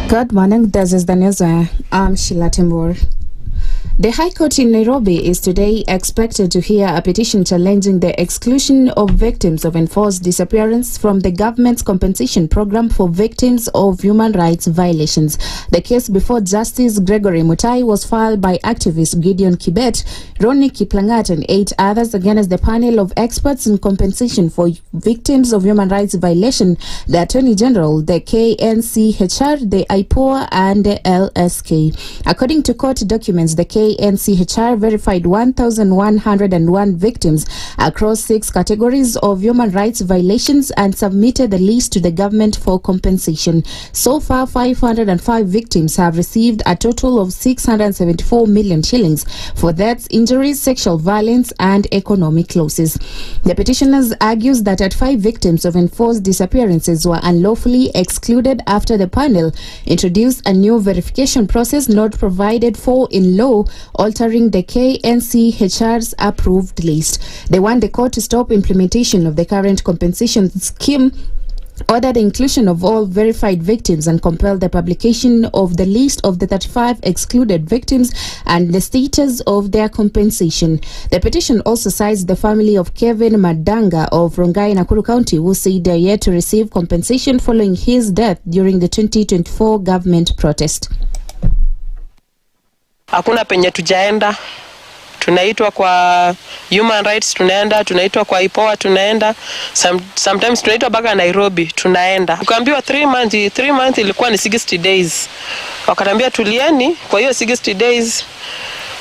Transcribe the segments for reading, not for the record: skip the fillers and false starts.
Good morning, this is the news. I'm Sheila Tembur. The High Court in Nairobi is today expected to hear a petition challenging the exclusion of victims of enforced disappearance from the government's compensation program for victims of human rights violations. The case before Justice Gregory Mutai was filed by activist Gideon Kibet, Ronnie Kiplangat and 8 others against the panel of experts in compensation for victims of human rights violation, the Attorney General, the KNCHR, the IPOA and the LSK. According to court documents, the KNCHR verified 1,101 victims across 6 categories of human rights violations and submitted the list to the government for compensation. So far, 505 victims have received a total of 674 million shillings for deaths, injuries, sexual violence, and economic losses. The petitioners argues that 5 victims of enforced disappearances were unlawfully excluded after the panel introduced a new verification process not provided for in law, altering the KNCHR's approved list. They want the court to stop implementation of the current compensation scheme, order the inclusion of all verified victims, and compel the publication of the list of the 35 excluded victims and the status of their compensation. The petition also cites the family of Kevin Madanga of Rongai, Nakuru County, who said they are yet to receive compensation following his death during the 2024 government protest. Hakuna penye tujaenda, tunaitwa kwa human rights tunaenda, tunaitwa kwa IPOA tunaenda, sometimes tunaitwa baka Nairobi tunaenda. Tukaambiwa 3 months ilikuwa ni 60 days. Wakatambia tulieni, kwa hiyo 60 days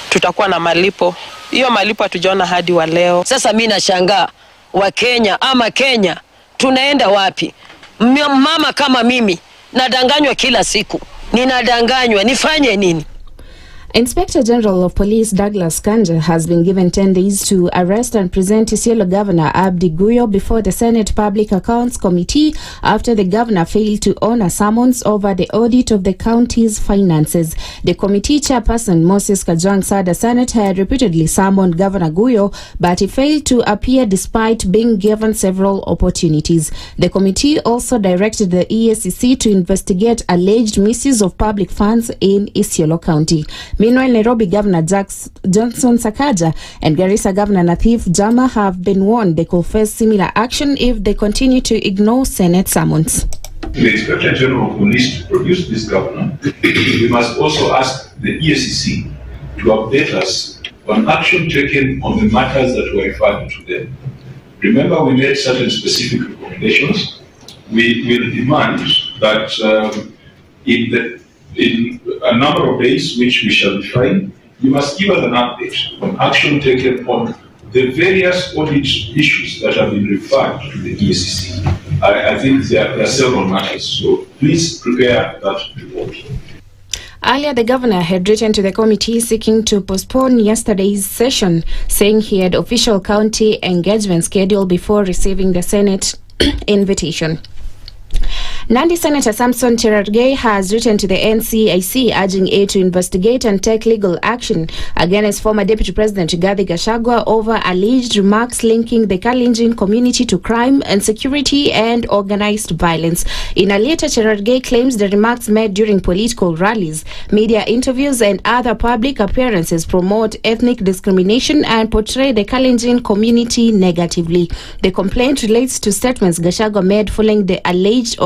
tutakuwa na malipo. Hiyo malipo hatujaona hadi wa leo. Sasa mimi nashangaa wa Kenya ama Kenya tunaenda wapi? Mama kama mimi nadanganywa kila siku. Ninadanganywa, nifanye nini? Inspector General of Police Douglas Kanja has been given 10 days to arrest and present Isiolo Governor Abdi Guyo before the Senate Public Accounts Committee after the governor failed to honor summons over the audit of the county's finances. The committee chairperson Moses Kajwang said the Senate had repeatedly summoned Governor Guyo, but he failed to appear despite being given several opportunities. The committee also directed the EACC to investigate alleged misuse of public funds in Isiolo County. Meanwhile, Nairobi Governor Johnson Sakaja and Garissa Governor Nathif Jama have been warned they could face similar action if they continue to ignore Senate summons. The Inspector General of Police to produce this governor, we must also ask the EACC to update us on action taken on the matters that were referred to them. Remember, we made certain specific recommendations. We will demand that in a number of days, which we shall define, you must give us an update on action taken on the various audit issues that have been referred to the EACC. I think there are several matters, so please prepare that report. Earlier, the governor had written to the committee seeking to postpone yesterday's session, saying he had official county engagement scheduled before receiving the Senate invitation. Nandi Senator Samson Cherargei has written to the NCIC urging it to investigate and take legal action against former Deputy President Rigathi Gachagua over alleged remarks linking the Kalenjin community to crime, insecurity and organized violence. In a letter, Cherargei claims the remarks made during political rallies, media interviews and other public appearances promote ethnic discrimination and portray the Kalenjin community negatively. The complaint relates to statements Gachagua made following the alleged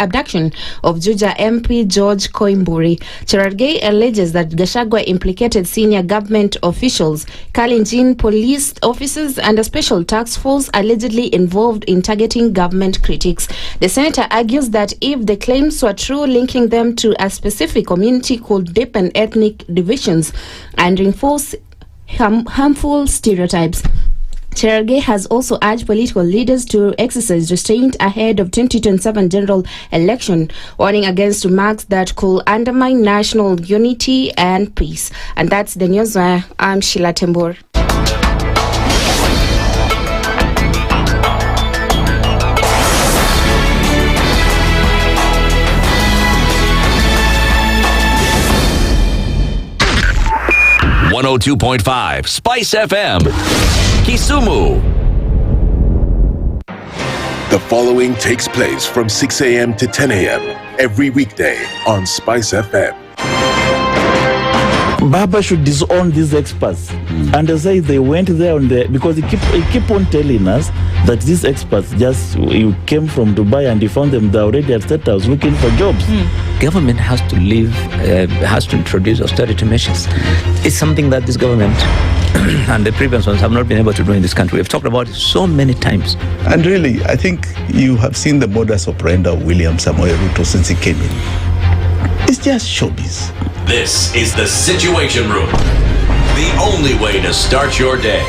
abduction of Juja MP George Koimburi. Cherargei alleges that Gachagua implicated senior government officials, Kalenjin police officers and a special task force allegedly involved in targeting government critics. The senator argues that if the claims were true, linking them to a specific community could deepen ethnic divisions and reinforce harmful stereotypes. Cherargei has also urged political leaders to exercise restraint ahead of 2027 general election, warning against remarks that could undermine national unity and peace. And that's the news. I'm Sheila Tembur. .5 SpiceFM Kisumu. The following takes place from 6 a.m. to 10 a.m. every weekday on SpiceFM. Baba should disown these experts and they say they went there on the because he keep on telling us that these experts just you came from Dubai and you found them they're already at State House looking for jobs. Government has to live, has to introduce austerity measures. It's something that this government and the previous ones have not been able to do in this country. We've talked about it so many times. And really, I think you have seen the modus operandi of William Samoei Ruto since he came in. It's just showbiz. This is the Situation Room, the only way to start your day.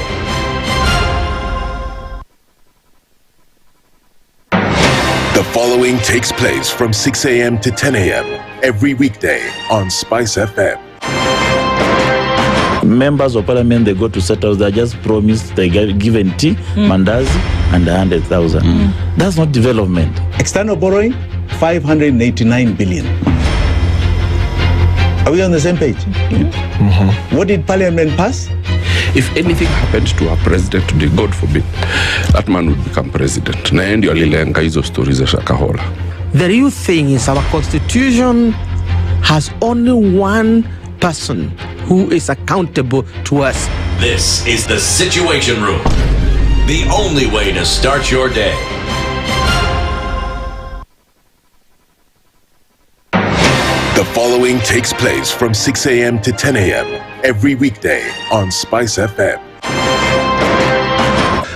The following takes place from 6 a.m. to 10 a.m. every weekday on SpiceFM. Members of parliament, they go to State House, they just promised they get given tea, mandazi, and 100,000. That's not development. External borrowing, 589 billion. Are we on the same page? What did Parliament pass? If anything happened to our president today, God forbid, that man would become president. Na ndio alilenga hizo stories za Shakahola. The real thing is our constitution has only one person who is accountable to us. This is the Situation Room, the only way to start your day. The following takes place from 6 a.m. to 10 a.m. every weekday on SpiceFM.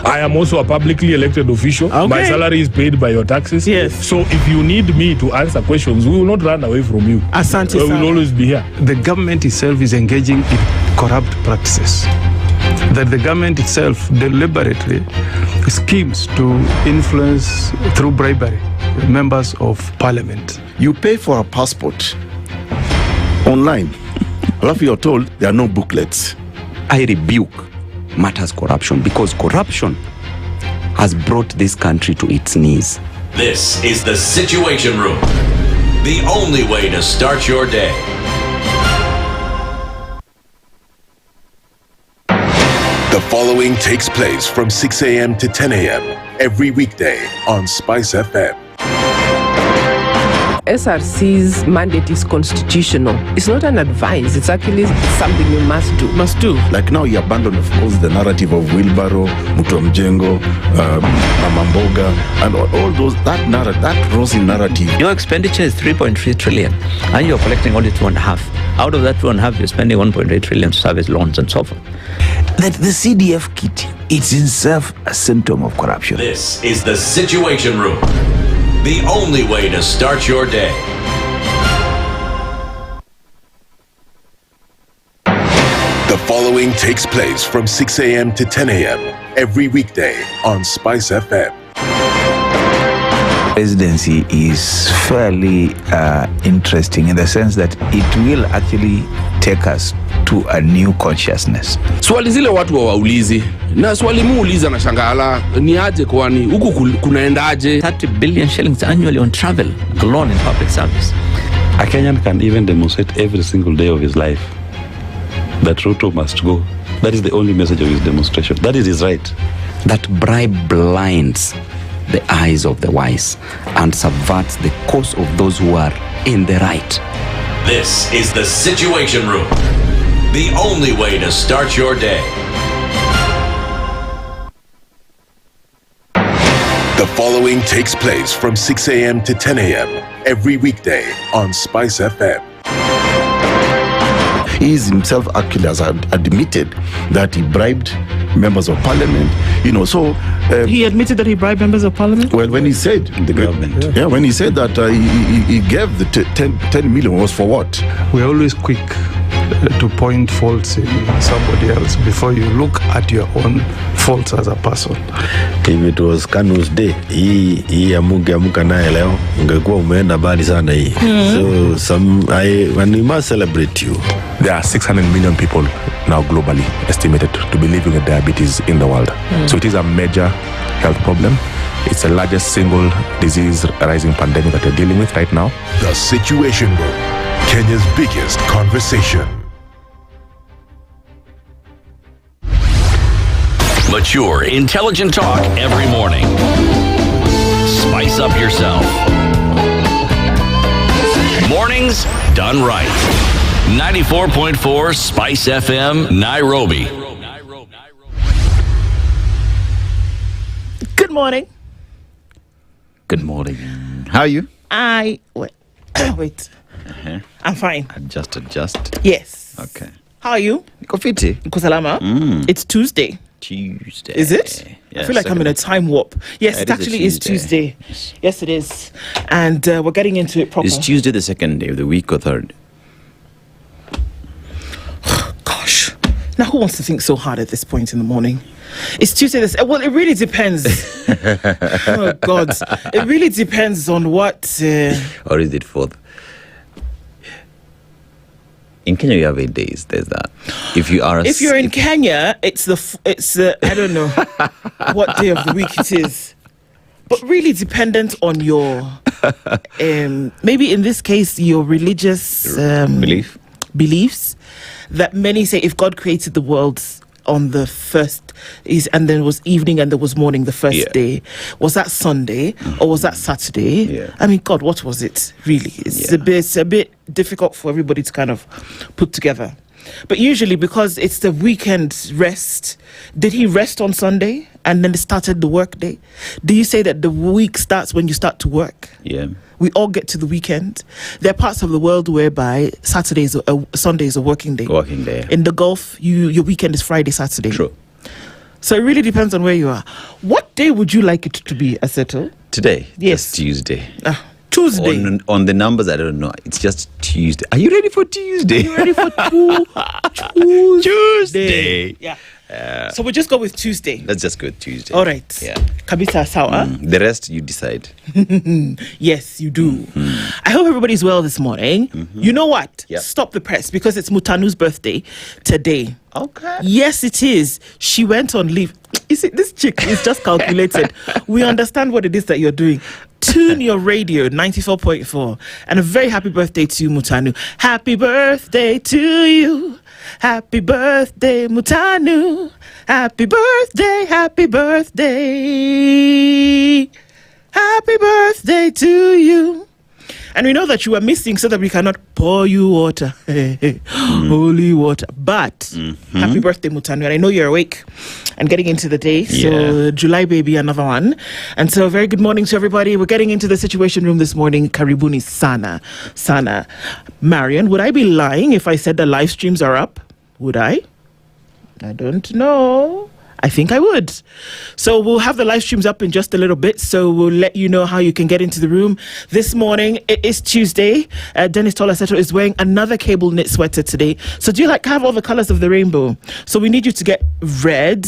I am also a publicly elected official. Okay. My salary is paid by your taxes. Yes. So if you need me to answer questions, we will not run away from you. Asante We will always be here. The government itself is engaging in corrupt practices. That the government itself deliberately schemes to influence through bribery members of parliament. You pay for a passport online. Alafu you're told there are no booklets. I rebuke matters corruption because corruption has brought this country to its knees. This is the Situation Room, the only way to start your day. The following takes place from 6 a.m. to 10 a.m. every weekday on SpiceFM. SRC's mandate is constitutional. It's not an advice. It's actually something you must do. Must do. Like now you abandon, of course, the narrative of Wheelbarrow, Mutomjengo, Mamamboga, and all those, that rosy narrative. Your expenditure is 3.3 trillion and you're collecting only 2.5. Out of that 2.5, you're spending 1.8 trillion to service loans and so forth. That the CDF kit, it's itself a symptom of corruption. This is the Situation Room, the only way to start your day. The following takes place from 6 a.m. to 10 a.m. every weekday on SpiceFM. Presidency is fairly interesting in the sense that it will actually take us to a new consciousness. Swali zile watu waulizi na swali muuliza na shangala ni aje kwani huku kunaendaje? 30 billion shillings annually on travel alone in public service. A Kenyan can even demonstrate every single day of his life that Ruto must go. That is the only message of his demonstration. That is his right. That bribe blinds the eyes of the wise and subverts the cause of those who are in the right. This is the Situation Room, the only way to start your day. The following takes place from 6 a.m. to 10 a.m. every weekday on SpiceFM. He is himself actually has admitted that he bribed members of parliament, so... he admitted that he bribed members of parliament? Well, when he said... The government. Yeah, when he said that he gave the 10 million was for what? We're always quick to point faults in somebody else before you look at your own faults as a person. If it was Kanu's day, hii amuka naye leo, ungekuwa umeenda bali sana hii. So we must celebrate you. There are 600 million people now globally estimated to be living with diabetes in the world. So it is a major health problem. It's the largest single disease rising pandemic that we're dealing with right now. The Situation Room, Kenya's biggest conversation. Mature, intelligent talk every morning. spice up yourself. Mornings done right. 94.4 Spice FM, Nairobi. Good morning. Good morning. How are you? Wait. I'm fine. Adjust. Yes. Okay. How are you? Niko fiti. Niko salama. It's Tuesday. Is it? Yes, I feel like I'm in a time warp. Yes, it actually is Tuesday. Yes, it is. And we're getting into it proper. Is Tuesday the second day of the week or third? Gosh. Now, who wants to think so hard at this point in the morning? It's Tuesday. Well, it really depends. Oh, God. It really depends on what... Or is it fourth? In Kenya, you have 8 days. There's that. If you're in Kenya, it's the I don't know what day of the week it is, but really dependent on your maybe in this case your religious beliefs. That many say if God created the world on the first and then it was evening and there was morning the first day, was that Sunday or was that Saturday? I mean, God, what was it really? It's a bit difficult for everybody to kind of put together. But usually because it's the weekend rest, did he rest on Sunday and then it started the work day? Do you say that the week starts when you start to work? Yeah. We all get to the weekend. There are parts of the world whereby Sunday is a working day. In the Gulf, your weekend is Friday, Saturday. True. So it really depends on where you are. What day would you like it to be, Aseto? Today? Yes. Just Tuesday. Tuesday. On the numbers, I don't know. It's just Tuesday. Are you ready for Tuesday? Are you ready for Tuesday? Yeah. So we'll just go with Tuesday. Let's just go with Tuesday. All right. Yeah. Kabisa sawa. The rest you decide. Yes, you do. I hope everybody's well this morning. You know what? Stop the press because it's Mutanu's birthday today. Okay. Yes, it is. She went on leave. You see, this chick is just calculated. We understand what it is that you're doing. Tune your radio, 94.4. And a very happy birthday to you, Mutanu. Happy birthday to you. Happy birthday, Mutanu. Happy birthday, happy birthday. Happy birthday to you. And we know that you are missing so that we cannot pour you water. Holy water. But happy birthday, Mutanu. And I know you're awake and getting into the day. So July baby, another one. And so very good morning to everybody. We're getting into the Situation Room this morning. Karibuni sana. Marion, would I be lying if I said the live streams are up? Would I? I don't know. I think I would. So we'll have the live streams up in just a little bit. So we'll let you know how you can get into the room. This morning, it is Tuesday. Dennis Aseto is wearing another cable knit sweater today. So do you have all the colors of the rainbow? So we need you to get red,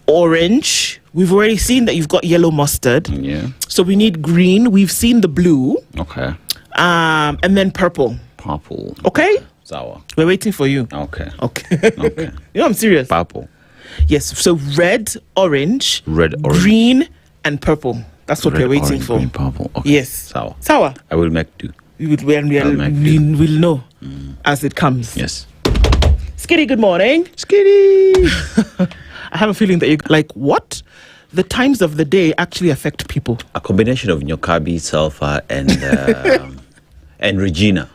orange. We've already seen that you've got yellow mustard. Yeah. So we need green. We've seen the blue. Okay. And then purple. Purple. Okay? Sour. We're waiting for you. Okay. You know I'm serious. Purple. Yes, so red, orange, green, and purple. That's what we're waiting for. Green, purple. Okay. Yes. Sour. I will make do. We'll know as it comes. Yes. Skitty, good morning. Skitty. I have a feeling that you're like, what? The times of the day actually affect people. A combination of Nyokabi, Sulfur, and Regina.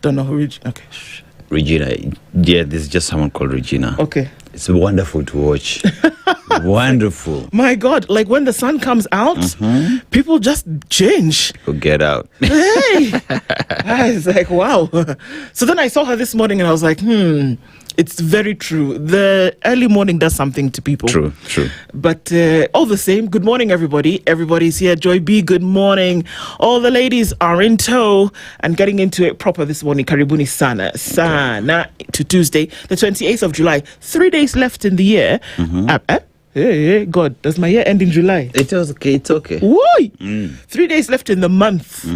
Don't know who Regina. Okay. Regina. Yeah, there's just someone called Regina. Okay. It's wonderful to watch. Wonderful. My God, like when the sun comes out, people just change. Go get out. Hey. I was like, wow. So then I saw her this morning and I was like, it's very true. The early morning does something to people. True. But all the same, good morning, everybody. Everybody's here. Joy B, good morning. All the ladies are in tow and getting into it proper this morning. Karibuni sana to Tuesday, the 28th of July. 3 days left in the year. Hey, God, does my year end in July? It's okay. Why? 3 days left in the month.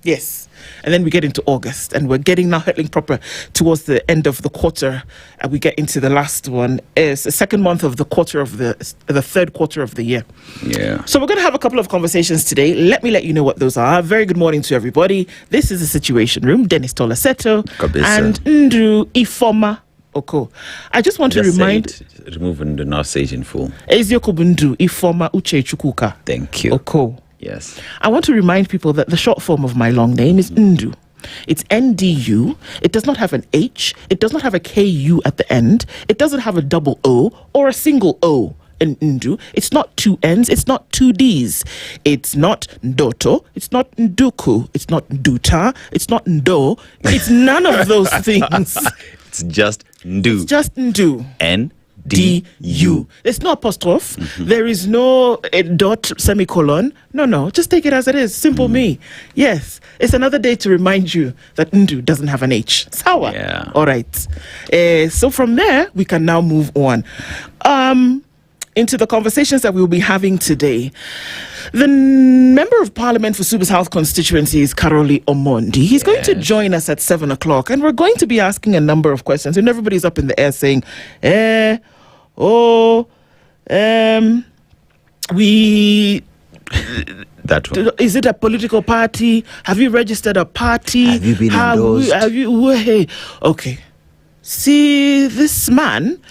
Yes. And then we get into August and we're getting now hurtling proper towards the end of the quarter. And we get into the last one. It's the second month of the quarter of the third quarter of the year. Yeah. So we're going to have a couple of conversations today. Let me let you know what those are. Very good morning to everybody. This is the Situation Room. Dennis Aseto and Nduh Ifoma Okoh. I just want to remind... Remove Nduh, now say it in full. Eziokwu Nduh, Ifoma Uche Chukwuka. Thank you. Okoh. Yes. I want to remind people that the short form of my long name is Nduh. It's NDU. It does not have an H. It does not have a KU at the end. It doesn't have a double O or a single O in Nduh. It's not two N's. It's not two D's. It's not Ndoto. It's not Nduku. It's not Nduta. It's not Ndo. It's none of those things. It's just Nduh. It's just Nduh. NDU. There's no apostrophe. There is no dot semicolon. No. Just take it as it is. Simple me. Yes. It's another day to remind you that Nduh doesn't have an H. Sawa. Yeah. All right. So from there, we can now move on. Into the conversations that we'll be having today. The Member of Parliament for Suba South constituency is Karoli Omondi. He's going to join us at 7 o'clock, and we're going to be asking a number of questions. And everybody's up in the air saying, that one. Is it a political party? Have you registered a party? Have you been endorsed? Okay. See, this man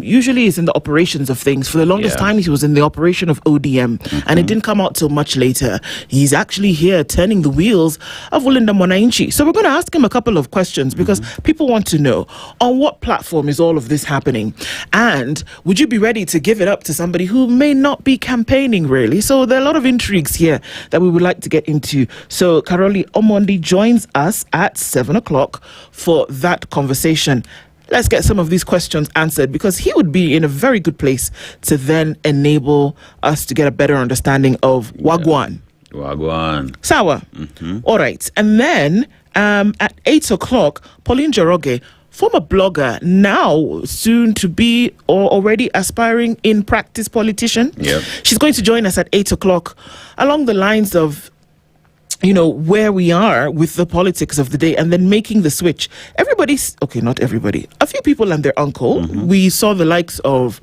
usually is in the operations of things. For the longest time, he was in the operation of ODM, and it didn't come out till much later. He's actually here turning the wheels of Ulinda Mwananchi. So we're going to ask him a couple of questions because people want to know, on what platform is all of this happening? And would you be ready to give it up to somebody who may not be campaigning, really? So there are a lot of intrigues here that we would like to get into. So Karoli Omondi joins us at 7 o'clock for that conversation. Let's get some of these questions answered, because he would be in a very good place to then enable us to get a better understanding of Wagwan. Sawa. All right. And then at 8 o'clock, Pauline Njoroge, former blogger, now soon to be or already aspiring in practice politician. She's going to join us at 8 o'clock along the lines of, you know, where we are with the politics of the day, and then making the switch. Not everybody. A few people and their uncle. We saw the likes of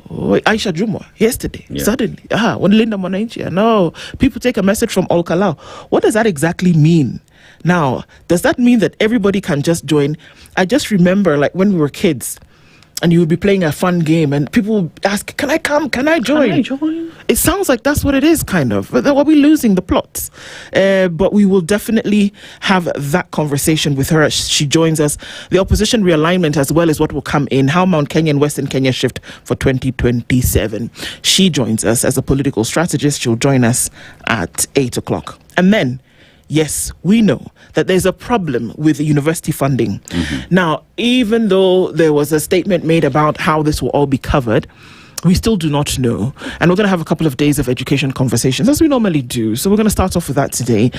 Aisha Jumwa yesterday. Suddenly, when Linda Mwananchi. No, people take a message from Olkalau. What does that exactly mean? Now, does that mean that everybody can just join? I just remember, like, when we were kids, and you would be playing a fun game, and people would ask, can I come? Can I join? It sounds like that's what it is, kind of. But are we losing the plot? But we will definitely have that conversation with her as she joins us. The opposition realignment, as well as what will come in, how Mount Kenya and Western Kenya shift for 2027. She joins us as a political strategist. She'll join us at 8 o'clock. And then, yes, we know that there's a problem with university funding. Now, even though there was a statement made about how this will all be covered, we still do not know. And we're going to have a couple of days of education conversations, as we normally do. So we're going to start off with that today.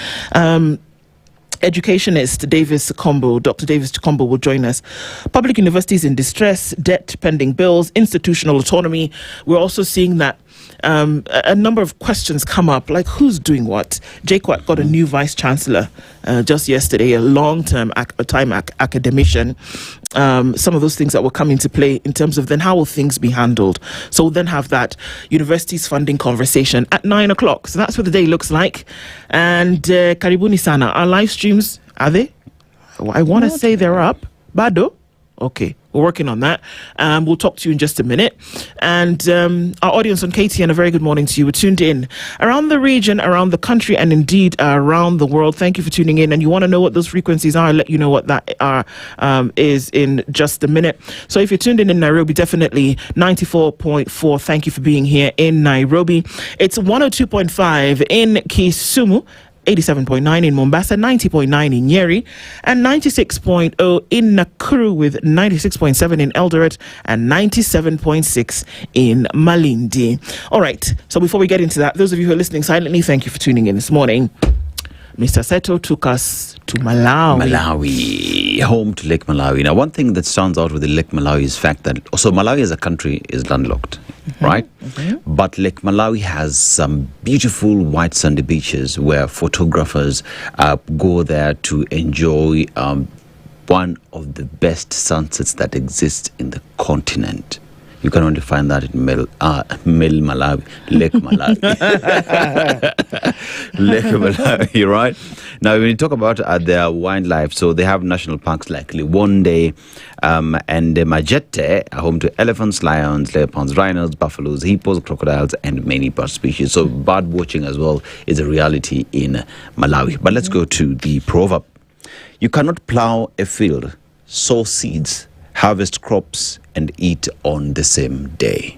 Educationist Dr. Davis Chikombo will join us. Public universities in distress, debt pending bills, institutional autonomy. We're also seeing that a number of questions come up, like who's doing what. JKUAT got a new vice chancellor just yesterday, a long-term academician. Some of those things that will come into play in terms of then how will things be handled. So we'll then have that universities funding conversation at 9 o'clock. So that's what the day looks like. And Karibuni Sana, our live streams, are they? I want to say they're up. Bado? Okay, we're working on that. We'll talk to you in just a minute. And our audience on KTN, a very good morning to you. We're tuned in around the region, around the country, and indeed around the world. Thank you for tuning in. And you want to know what those frequencies are, I'll let you know what that is in just a minute. So if you're tuned in Nairobi, definitely 94.4. Thank you for being here in Nairobi. It's 102.5 in Kisumu, 87.9 in Mombasa, 90.9 in Nyeri, and 96.0 in Nakuru, with 96.7 in Eldoret and 97.6 in Malindi. All right, so before we get into that, those of you who are listening silently, thank you for tuning in this morning. Mr. Aseto took us to Malawi, home to Lake Malawi. Now, one thing that stands out with the Lake Malawi is the fact that also Malawi as a country is landlocked, right? But Lake Malawi has some beautiful white sandy beaches where photographers go there to enjoy one of the best sunsets that exist in the continent. You can only find that in Malawi, Lake Malawi. Lake Malawi, right? Now, when you talk about their wildlife, so they have national parks like Liwonde and Majete, home to elephants, lions, leopards, rhinos, buffaloes, hippos, crocodiles, and many bird species. So bird watching as well is a reality in Malawi. But let's go to the proverb. You cannot plow a field, sow seeds, harvest crops, and eat on the same day.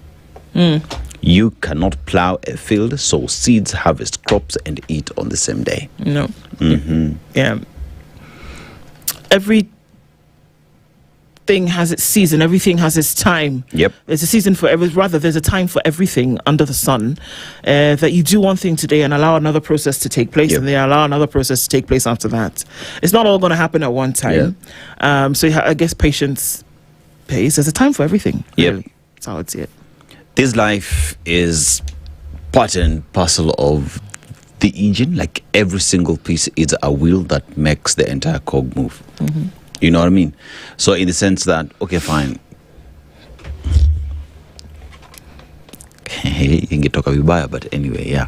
You cannot plow a field, sow seeds, harvest crops, and eat on the same day. No. Mm-hmm. Yeah. Everything has its season. Everything has its time. Yep. There's a season for there's a time for everything under the sun. That you do one thing today and allow another process to take place, and then allow another process to take place after that. It's not all going to happen at one time. So I guess patience pays. There's a time for everything. Yep. That's how I'd see it. This life is part and parcel of the engine. Like every single piece is a wheel that makes the entire cog move. You know what I mean? So in the sense that, okay, fine. You can get talk vibaya, but anyway, yeah.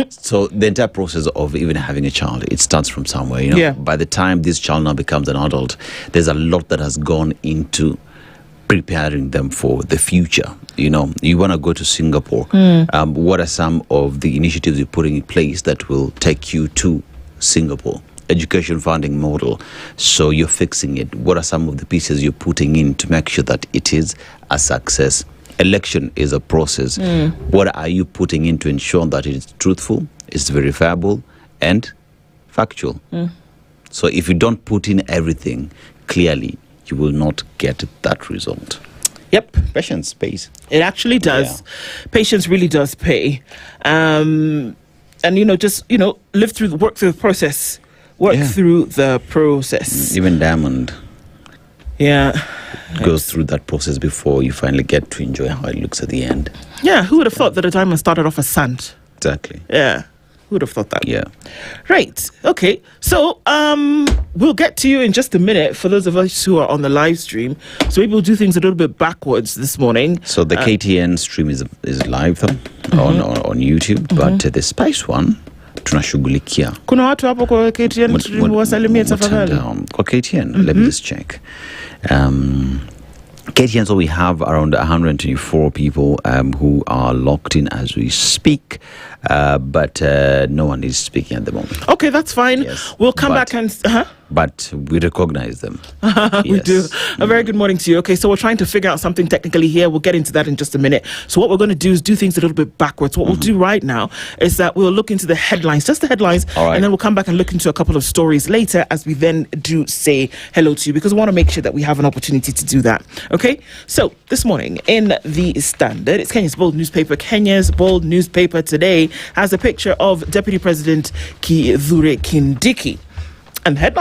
So the entire process of even having a child, it starts from somewhere, you know. Yeah. By the time this child now becomes an adult, there's a lot that has gone into preparing them for the future. You know, you want to go to Singapore. What are some of the initiatives you're putting in place that will take you to Singapore? Education funding model. So you're fixing it. What are some of the pieces you're putting in to make sure that it is a success? Election is a process. What are you putting in to ensure that it is truthful, it's verifiable, and factual? So if you don't put in everything clearly, you will not get that result. Yep. Patience pays. It actually does. Patience really does pay. And, just, work through the process. Work through the process. Even Diamond goes through that process before you finally get to enjoy how it looks at the end. Yeah, who would have thought that a diamond started off as sand? Exactly. Yeah. Who would have thought that? Yeah. Right. Okay. So we'll get to you in just a minute for those of us who are on the live stream. So maybe we'll do things a little bit backwards this morning. So the KTN stream is live though, on YouTube, but the Spice one tunashughulikia. Kuna watu hapo kwa KTN stream wasalimie tafadhali. Kwa KTN, let me just check. KTN, so we have around 124 people who are locked in as we speak, but no one is speaking at the moment. Okay, that's fine. Yes, we'll come back and... But we recognize them. We do. A very good morning to you. Okay, so we're trying to figure out something technically here. We'll get into that in just a minute. So what we're going to do is do things a little bit backwards. What we'll do right now is that we'll look into the headlines, just the headlines, and then we'll come back and look into a couple of stories later as we then do say hello to you, because we want to make sure that we have an opportunity to do that. Okay, so this morning in The Standard, it's Kenya's bold newspaper. Kenya's bold newspaper today has a picture of Deputy President Kithure Kindiki. And the headline